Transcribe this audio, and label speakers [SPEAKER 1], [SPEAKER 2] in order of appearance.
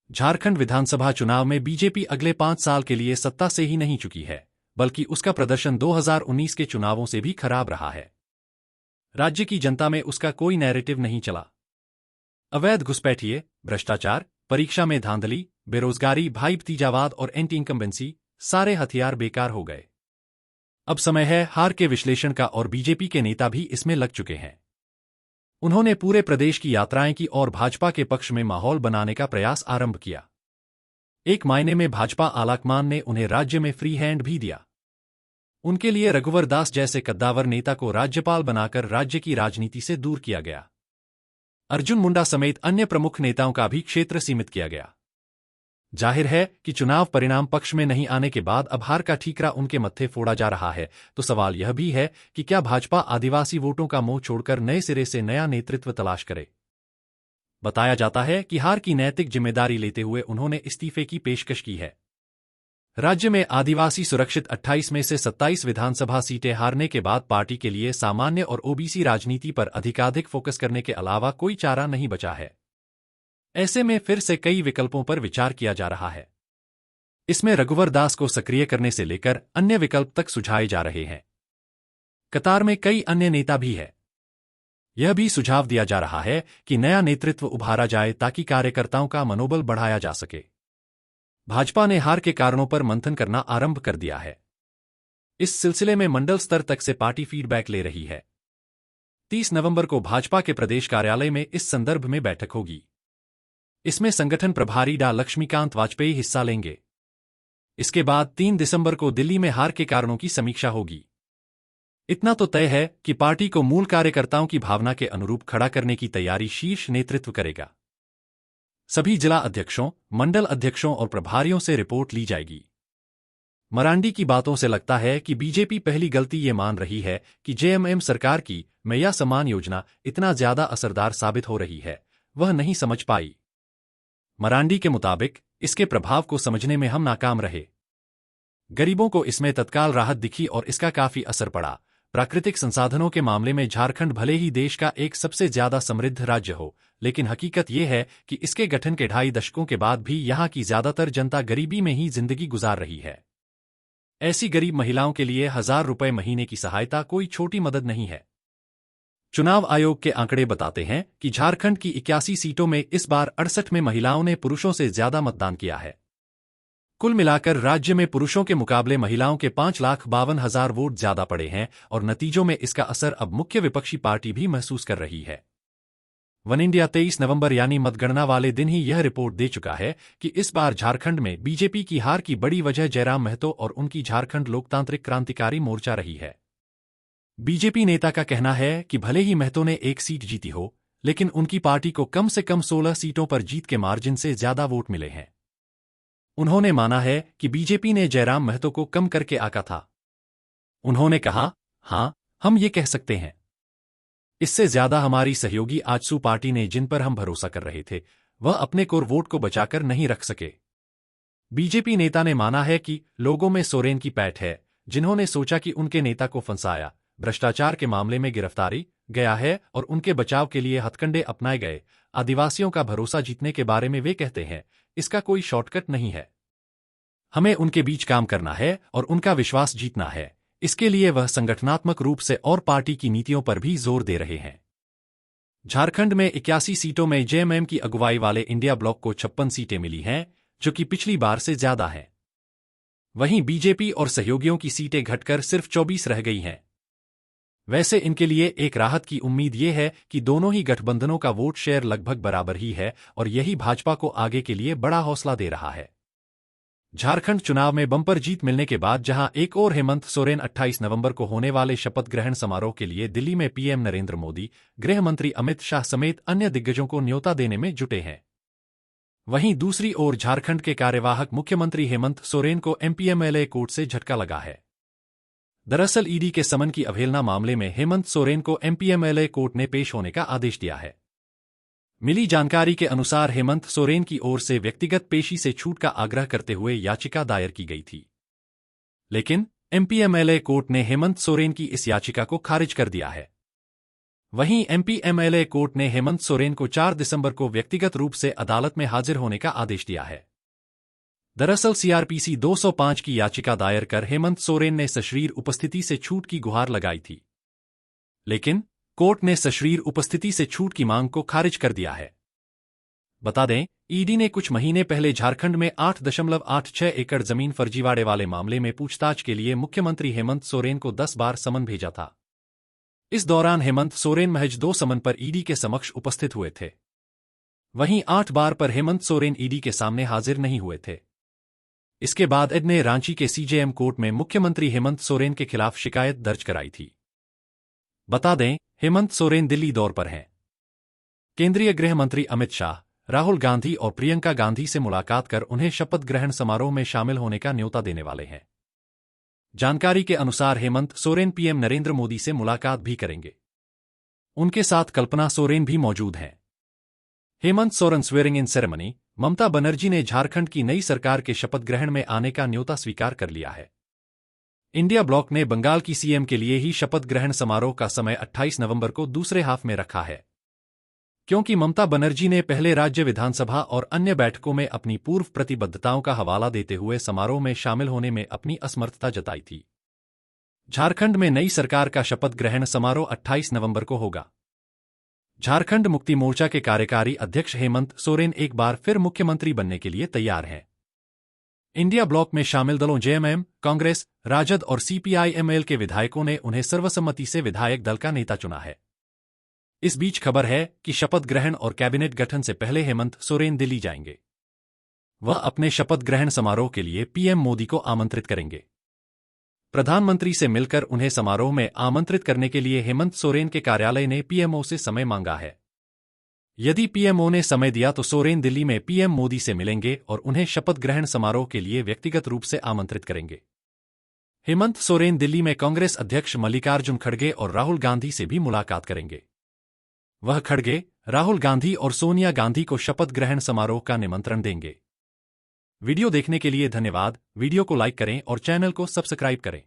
[SPEAKER 1] झारखंड विधानसभा चुनाव में बीजेपी अगले 5 साल के लिए सत्ता से ही नहीं चुकी है, बल्कि उसका प्रदर्शन 2019 के चुनावों से भी खराब रहा है। राज्य की जनता में उसका कोई नैरेटिव नहीं चला। अवैध घुसपैठिए, भ्रष्टाचार, परीक्षा में धांधली, बेरोजगारी, भाई भतीजावाद और एंटी इनकम्बेंसी, सारे हथियार बेकार हो गए। अब समय है हार के विश्लेषण का और बीजेपी के नेता भी इसमें लग चुके हैं। उन्होंने पूरे प्रदेश की यात्राएं की और भाजपा के पक्ष में माहौल बनाने का प्रयास आरंभ किया। एक मायने में भाजपा आलाकमान ने उन्हें राज्य में फ्री हैंड भी दिया। उनके लिए रघुवर दास जैसे कद्दावर नेता को राज्यपाल बनाकर राज्य की राजनीति से दूर किया गया। अर्जुन मुंडा समेत अन्य प्रमुख नेताओं का भी क्षेत्र सीमित किया गया। जाहिर है कि चुनाव परिणाम पक्ष में नहीं आने के बाद अब हार का ठीकरा उनके मत्थे फोड़ा जा रहा है। तो सवाल यह भी है कि क्या भाजपा आदिवासी वोटों का मोह छोड़कर नए सिरे से नया नेतृत्व तलाश करे। बताया जाता है कि हार की नैतिक जिम्मेदारी लेते हुए उन्होंने इस्तीफे की पेशकश की है। राज्य में आदिवासी सुरक्षित 28 में से 27 विधानसभा सीटें हारने के बाद पार्टी के लिए सामान्य और ओबीसी राजनीति पर अधिकाधिक फोकस करने के अलावा कोई चारा नहीं बचा है। ऐसे में फिर से कई विकल्पों पर विचार किया जा रहा है। इसमें रघुवर दास को सक्रिय करने से लेकर अन्य विकल्प तक सुझाए जा रहे हैं। कतार में कई अन्य नेता भी हैं। यह भी सुझाव दिया जा रहा है कि नया नेतृत्व उभारा जाए ताकि कार्यकर्ताओं का मनोबल बढ़ाया जा सके। भाजपा ने हार के कारणों पर मंथन करना आरंभ कर दिया है। इस सिलसिले में मंडल स्तर तक से पार्टी फीडबैक ले रही है। 30 नवंबर को भाजपा के प्रदेश कार्यालय में इस संदर्भ में बैठक होगी। इसमें संगठन प्रभारी डा लक्ष्मीकांत वाजपेयी हिस्सा लेंगे। इसके बाद 3 दिसंबर को दिल्ली में हार के कारणों की समीक्षा होगी। इतना तो तय है कि पार्टी को मूल कार्यकर्ताओं की भावना के अनुरूप खड़ा करने की तैयारी शीर्ष नेतृत्व करेगा। सभी जिला अध्यक्षों, मंडल अध्यक्षों और प्रभारियों से रिपोर्ट ली जाएगी। मरांडी की बातों से लगता है कि बीजेपी पहली गलती ये मान रही है कि जेएमएम सरकार की मैया सम्मान योजना इतना ज्यादा असरदार साबित हो रही है, वह नहीं समझ पाई। मरांडी के मुताबिक इसके प्रभाव को समझने में हम नाकाम रहे। गरीबों को इसमें तत्काल राहत दिखी और इसका काफी असर पड़ा। प्राकृतिक संसाधनों के मामले में झारखंड भले ही देश का एक सबसे ज्यादा समृद्ध राज्य हो, लेकिन हकीकत यह है कि इसके गठन के 2.5 दशकों के बाद भी यहां की ज्यादातर जनता गरीबी में ही जिंदगी गुजार रही है। ऐसी गरीब महिलाओं के लिए 1000 रुपए महीने की सहायता कोई छोटी मदद नहीं है। चुनाव आयोग के आंकड़े बताते हैं कि झारखंड की 81 सीटों में इस बार 68 में महिलाओं ने पुरुषों से ज्यादा मतदान किया है। कुल मिलाकर राज्य में पुरुषों के मुकाबले महिलाओं के 5,52,000 वोट ज्यादा पड़े हैं और नतीजों में इसका असर अब मुख्य विपक्षी पार्टी भी महसूस कर रही है। वन इंडिया 23 नवंबर यानी मतगणना वाले दिन ही यह रिपोर्ट दे चुका है कि इस बार झारखंड में बीजेपी की हार की बड़ी वजह जयराम महतो और उनकी झारखंड लोकतांत्रिक क्रांतिकारी मोर्चा रही है। बीजेपी नेता का कहना है कि भले ही महतो ने 1 सीट जीती हो, लेकिन उनकी पार्टी को कम से कम 16 सीटों पर जीत के मार्जिन से ज्यादा वोट मिले हैं। उन्होंने माना है कि बीजेपी ने जयराम महतो को कम करके आका था। उन्होंने कहा, हां, हम ये कह सकते हैं। इससे ज्यादा हमारी सहयोगी आजसू पार्टी ने जिन पर हम भरोसा कर रहे थे, वह अपने कोर वोट को बचाकर नहीं रख सके। बीजेपी नेता ने माना है कि लोगों में सोरेन की पैठ है, जिन्होंने सोचा कि उनके नेता को फंसाया, भ्रष्टाचार के मामले में गिरफ्तारी गया है और उनके बचाव के लिए हथकंडे अपनाए गए। आदिवासियों का भरोसा जीतने के बारे में वे कहते हैं, इसका कोई शॉर्टकट नहीं है। हमें उनके बीच काम करना है और उनका विश्वास जीतना है। इसके लिए वह संगठनात्मक रूप से और पार्टी की नीतियों पर भी जोर दे रहे हैं। झारखंड में 81 सीटों में जेएमएम की अगुवाई वाले इंडिया ब्लॉक को 56 सीटें मिली हैं, जो कि पिछली बार से ज्यादा हैं। वहीं बीजेपी और सहयोगियों की सीटें घटकर सिर्फ 24 रह गई हैं। वैसे इनके लिए एक राहत की उम्मीद ये है कि दोनों ही गठबंधनों का वोट शेयर लगभग बराबर ही है और यही भाजपा को आगे के लिए बड़ा हौसला दे रहा है। झारखंड चुनाव में बंपर जीत मिलने के बाद जहां एक और हेमंत सोरेन 28 नवंबर को होने वाले शपथ ग्रहण समारोह के लिए दिल्ली में पीएम नरेंद्र मोदी, गृह मंत्री अमित शाह समेत अन्य दिग्गजों को न्योता देने में जुटे हैं, वहीं दूसरी ओर झारखंड के कार्यवाहक मुख्यमंत्री हेमंत सोरेन को एमपीएमएलए कोर्ट से झटका लगा है। दरअसल ईडी के समन की अवहेलना मामले में हेमंत सोरेन को एमपीएमएलए कोर्ट ने पेश होने का आदेश दिया है। मिली जानकारी के अनुसार हेमंत सोरेन की ओर से व्यक्तिगत पेशी से छूट का आग्रह करते हुए याचिका दायर की गई थी, लेकिन एमपीएमएलए कोर्ट ने हेमंत सोरेन की इस याचिका को खारिज कर दिया है। वहीं एमपी एमएलए कोर्ट ने हेमंत सोरेन को 4 दिसंबर को व्यक्तिगत रूप से अदालत में हाजिर होने का आदेश दिया है। दरअसल सीआरपीसी 205 की याचिका दायर कर हेमंत सोरेन ने सशरीर उपस्थिति से छूट की गुहार लगाई थी, लेकिन कोर्ट ने सशरीर उपस्थिति से छूट की मांग को खारिज कर दिया है। बता दें, ईडी ने कुछ महीने पहले झारखंड में 8.86 एकड़ जमीन फर्जीवाड़े वाले मामले में पूछताछ के लिए मुख्यमंत्री हेमंत सोरेन को 10 बार समन भेजा था। इस दौरान हेमंत सोरेन महज 2 समन पर ईडी के समक्ष उपस्थित हुए थे। वहीं 8 बार पर हेमंत सोरेन ईडी के सामने हाजिर नहीं हुए थे। इसके बाद ईडी ने रांची के सीजेएम कोर्ट में मुख्यमंत्री हेमंत सोरेन के खिलाफ शिकायत दर्ज कराई थी। बता दें, हेमंत सोरेन दिल्ली दौर पर हैं। केंद्रीय गृह मंत्री अमित शाह, राहुल गांधी और प्रियंका गांधी से मुलाकात कर उन्हें शपथ ग्रहण समारोह में शामिल होने का न्योता देने वाले हैं। जानकारी के अनुसार हेमंत सोरेन पीएम नरेंद्र मोदी से मुलाकात भी करेंगे। उनके साथ कल्पना सोरेन भी मौजूद हैं। Hemant Soren swearing in ceremony. Mamata Banerjee ने झारखंड की नई सरकार के शपथ ग्रहण में आने का न्योता स्वीकार कर लिया है। इंडिया ब्लॉक ने बंगाल की सीएम के लिए ही शपथ ग्रहण समारोह का समय 28 नवंबर को दूसरे हाफ में रखा है, क्योंकि ममता बनर्जी ने पहले राज्य विधानसभा और अन्य बैठकों में अपनी पूर्व प्रतिबद्धताओं का हवाला देते हुए समारोह में शामिल होने में अपनी असमर्थता जताई थी। झारखंड में नई सरकार का शपथ ग्रहण समारोह 28 नवंबर को होगा। झारखंड मुक्ति मोर्चा के कार्यकारी अध्यक्ष हेमंत सोरेन एक बार फिर मुख्यमंत्री बनने के लिए तैयार हैं। इंडिया ब्लॉक में शामिल दलों जेएमएम, कांग्रेस, राजद और सीपीआईएमएल के विधायकों ने उन्हें सर्वसम्मति से विधायक दल का नेता चुना है। इस बीच खबर है कि शपथ ग्रहण और कैबिनेट गठन से पहले हेमंत सोरेन दिल्ली जाएंगे। वह अपने शपथ ग्रहण समारोह के लिए पीएम मोदी को आमंत्रित करेंगे। प्रधानमंत्री से मिलकर उन्हें समारोह में आमंत्रित करने के लिए हेमंत सोरेन के कार्यालय ने पीएमओ से समय मांगा है। यदि पीएमओ ने समय दिया तो सोरेन दिल्ली में पीएम मोदी से मिलेंगे और उन्हें शपथ ग्रहण समारोह के लिए व्यक्तिगत रूप से आमंत्रित करेंगे। हेमंत सोरेन दिल्ली में कांग्रेस अध्यक्ष मल्लिकार्जुन खड़गे और राहुल गांधी से भी मुलाकात करेंगे। वह खड़गे, राहुल गांधी और सोनिया गांधी को शपथ ग्रहण समारोह का निमंत्रण देंगे। वीडियो देखने के लिए धन्यवाद। वीडियो को लाइक करें और चैनल को सब्सक्राइब करें।